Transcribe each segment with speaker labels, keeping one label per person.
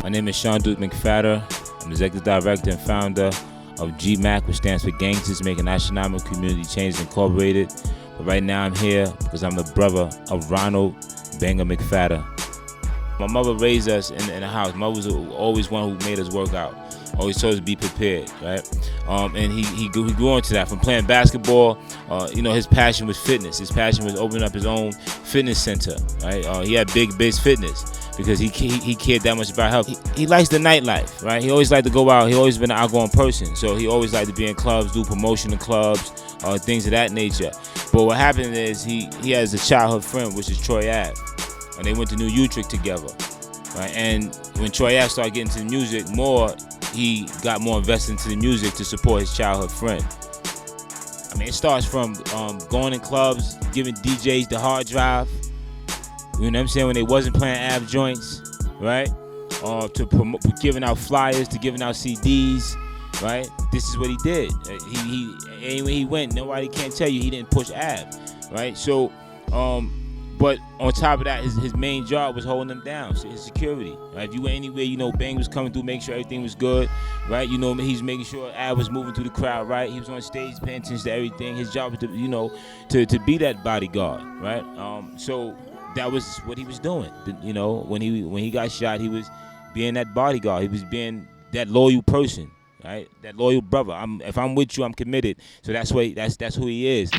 Speaker 1: My name is Sean Duke McFadder. I'm Executive Director and Founder of GMAC, which stands for Gangsters Making Astronomical Community Change Incorporated. But right now I'm here because I'm the brother of Ronald Banga McFadder. My mother raised us in the house. My mother was always one who made us work out. Always told us to be prepared, right? And he grew into that from playing basketball. His passion was fitness. His passion was opening up his own fitness center, right? He had Big Biz Fitness because he cared that much about health. He likes the nightlife, right? He always liked to go out. He always been an outgoing person, so he always liked to be in clubs, do promotion in clubs, things of that nature. But what happened is he has a childhood friend, which is Troy Ave, and they went to New Utrecht together, right? And when Troy Ave started getting into the music more, he got more invested into the music to support his childhood friend. I mean, it starts from going in clubs, giving DJs the hard drive, you know what I'm saying, when they wasn't playing Ave joints, right? To giving out flyers, to giving out CDs, right? This is what he did. Anywhere he went, nobody can't tell you he didn't push Ave, right? So, but on top of that, his main job was holding them down, so his security. Right? If you went anywhere, Bang was coming through, make sure everything was good, right? He's making sure Ab was moving through the crowd, right? He was on stage paying attention to everything. His job was to be that bodyguard, right? So that was what he was doing. When he got shot, he was being that bodyguard. He was being that loyal person, right? That loyal brother. If I'm with you, I'm committed. So that's who he is.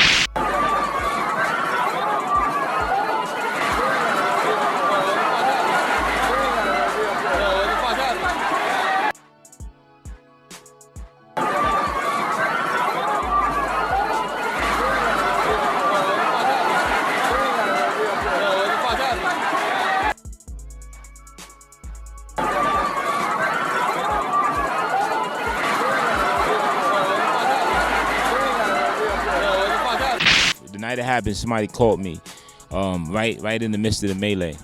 Speaker 1: The night it happened, somebody called me, right in the midst of the melee.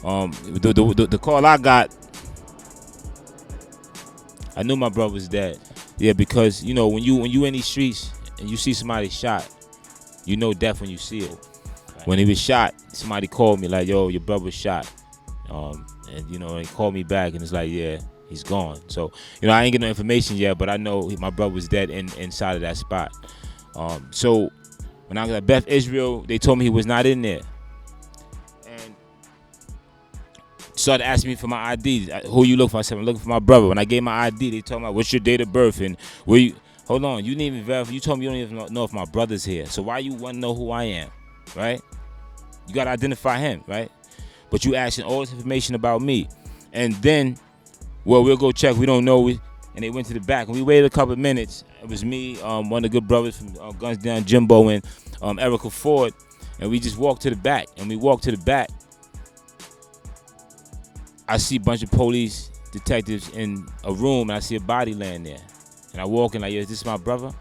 Speaker 1: The call I got, I knew my brother was dead. Yeah, because when you in these streets and you see somebody shot, you know death when you see it. When he was shot, somebody called me like, "Yo, your brother was shot," and they called me back and it's like, "Yeah, he's gone." So I ain't get no information yet, but I know my brother was dead inside of that spot. So when I was at Beth Israel, they told me he was not in there, and started asking me for my ID. Who you look for? I said, I'm looking for my brother. When I gave my ID, they told me, what's your date of birth and where you? Hold on, you didn't even verify. You told me you don't even know if my brother's here. So why you want to know who I am, right? You gotta identify him, right? But you asking all this information about me, and then, we'll go check. We don't know. And they went to the back, and we waited a couple of minutes. It was me, one of the good brothers from Guns Down, Jimbo, and Erica Ford, and we just walked to the back. And we walked to the back. I see a bunch of police detectives in a room, and I see a body laying there. And I walk in like, is this my brother?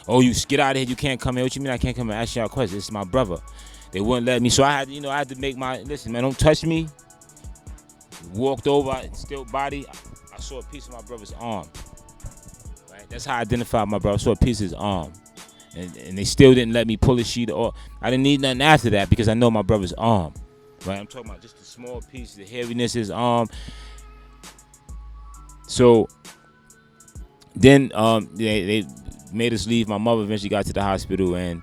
Speaker 1: Oh, you get out of here! You can't come here. What you mean I can't come here? Ask y'all a question. This is my brother. They wouldn't let me, so I had to make listen, man. Don't touch me. Walked over, still body. I saw a piece of my brother's arm. Right? That's how I identified my brother. I saw a piece of his arm. And they still didn't let me pull his sheet off. I didn't need nothing after that because I know my brother's arm. Right? I'm talking about just a small piece, the heaviness of his arm. So then they made us leave. My mother eventually got to the hospital and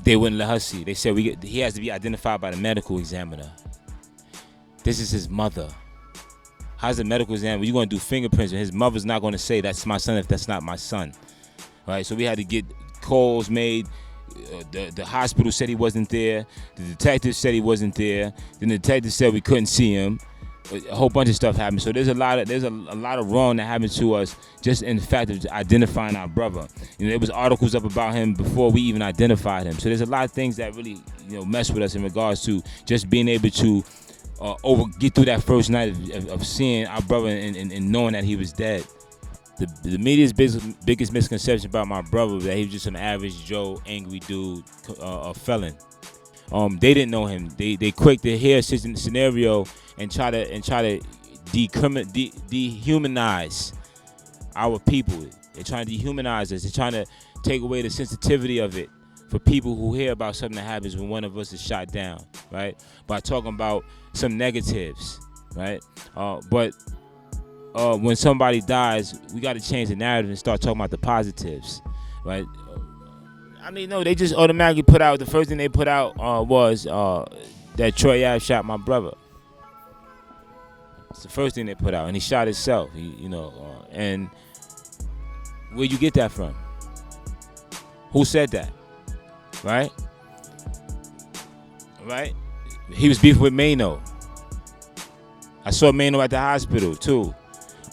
Speaker 1: they wouldn't let her see. They said he has to be identified by the medical examiner. This is his mother. How's the medical examiner? You're going to do fingerprints, and his mother's not going to say that's my son if that's not my son. Right? So we had to get calls made. The hospital said he wasn't there. The detective said he wasn't there. Then the detective said we couldn't see him. A whole bunch of stuff happened. So there's a lot of wrong that happened to us just in the fact of identifying our brother. There was articles up about him before we even identified him. So there's a lot of things that really mess with us in regards to just being able to get through that first night of seeing our brother and knowing that he was dead. The media's biggest misconception about my brother was that he was just an average Joe, angry dude, a felon. They didn't know him. They quick to hear a scenario and try to dehumanize our people. They're trying to dehumanize us. They're trying to take away the sensitivity of it for people who hear about something that happens when one of us is shot down, right? By talking about some negatives, right? But when somebody dies, we got to change the narrative and start talking about the positives, right? I mean, no, they just automatically put out, the first thing they put out was that Troy Ave shot my brother. It's the first thing they put out, and he shot himself, and where you get that from? Who said that? Right? Right? He was beefing with Mano. I saw Mano at the hospital too.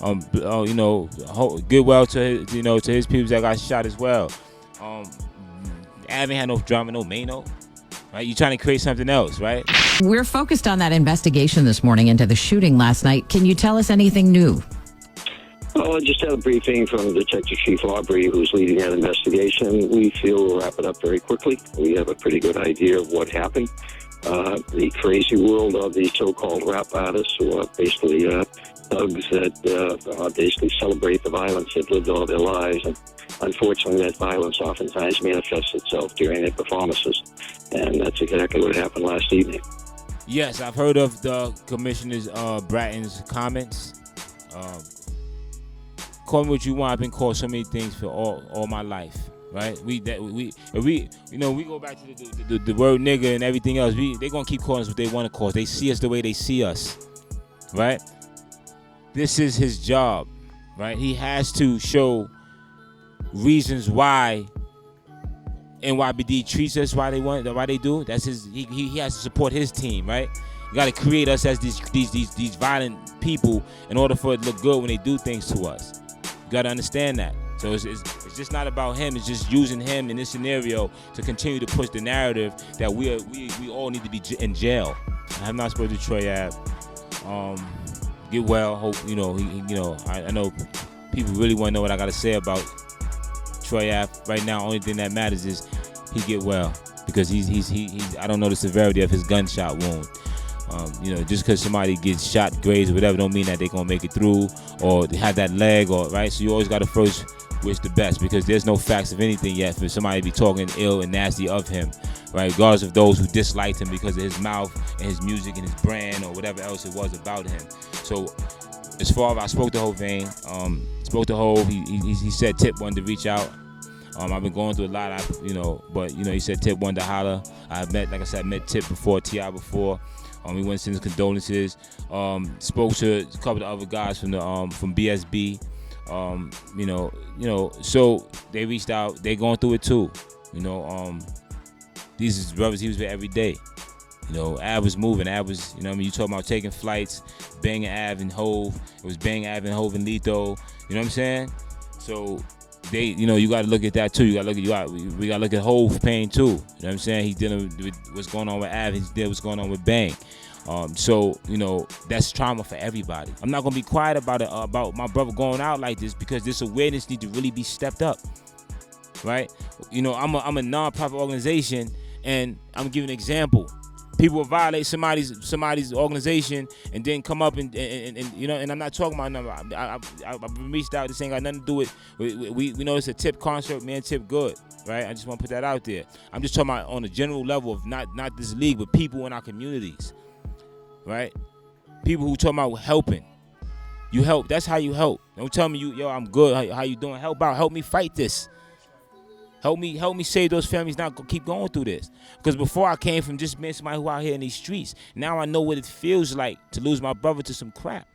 Speaker 1: Get well to his, to his people that got shot as well. Av ain't had no drama, no Mano. Right? You trying to create something else, right?
Speaker 2: We're focused on that investigation this morning into the shooting last night. Can you tell us anything new?
Speaker 3: Well, I just had a briefing from Detective Chief Aubrey, who's leading that investigation. We feel we'll wrap it up very quickly. We have a pretty good idea of what happened. The crazy world of the so-called rap artists, who are basically thugs that basically celebrate the violence they've lived all their lives. And unfortunately, that violence oftentimes manifests itself during their performances. And that's exactly what happened last evening.
Speaker 1: Yes, I've heard of the Commissioner's Bratton's comments. Call me what you want. I've been called so many things for all my life, right? We go back to the word nigga and everything else. They gonna keep calling us what they want to call us. They see us the way they see us, right? This is his job, right? He has to show reasons why NYPD treats us why they do. That's his. He has to support his team, right? You got to create us as these violent people in order for it to look good when they do things to us. You got to understand that. So it's just not about him. It's just using him in this scenario to continue to push the narrative that we all need to be in jail. I have not spoken to Troy Ave. Get well. Hope I know people really want to know what I got to say about Troy Ave right now. Only thing that matters is he get well, because he's I don't know the severity of his gunshot wound. Just because somebody gets shot, grazed, or whatever, don't mean that they're gonna make it through or have that leg, or right. So you always gotta first wish the best, because there's no facts of anything yet for somebody to be talking ill and nasty of him, right? Regardless of those who disliked him because of his mouth and his music and his brand or whatever else it was about him. So as far as I spoke to Hov, spoke to Hov, he said Tip wanted to reach out. I've been going through a lot, but he said Tip wanted to holler. I met Tip before, T.I. before. We went to send his condolences. Spoke to a couple of other guys from BSB. So they reached out. They going through it too. These is brothers he was with every day. Av was moving. Av was, you talking about taking flights, banging Av and Hov. It was banging Av and Hov and Lito. You know what I'm saying? So they, you got to look at that too. We got to look at Hov pain too. You know what I'm saying? He's dealing with what's going on with Av. He's dealing with what's going on with Bang. So that's trauma for everybody. I'm not gonna be quiet about it, about my brother going out like this, because this awareness needs to really be stepped up, right? I'm a non-profit organization, and I'm giving an example. People will violate somebody's organization and then come up and and I'm not talking about number. I've reached out. This ain't got nothing to do with. We know it's a Tip concert, man. Tip good, right? I just want to put that out there. I'm just talking about on a general level of not this league, but people in our communities, right? People who talking about helping. You help. That's how you help. Don't tell me I'm good. How you doing? Help out. Help me fight this. Help me save those families, not keep going through this. Because before I came from just being somebody who out here in these streets, now I know what it feels like to lose my brother to some crap.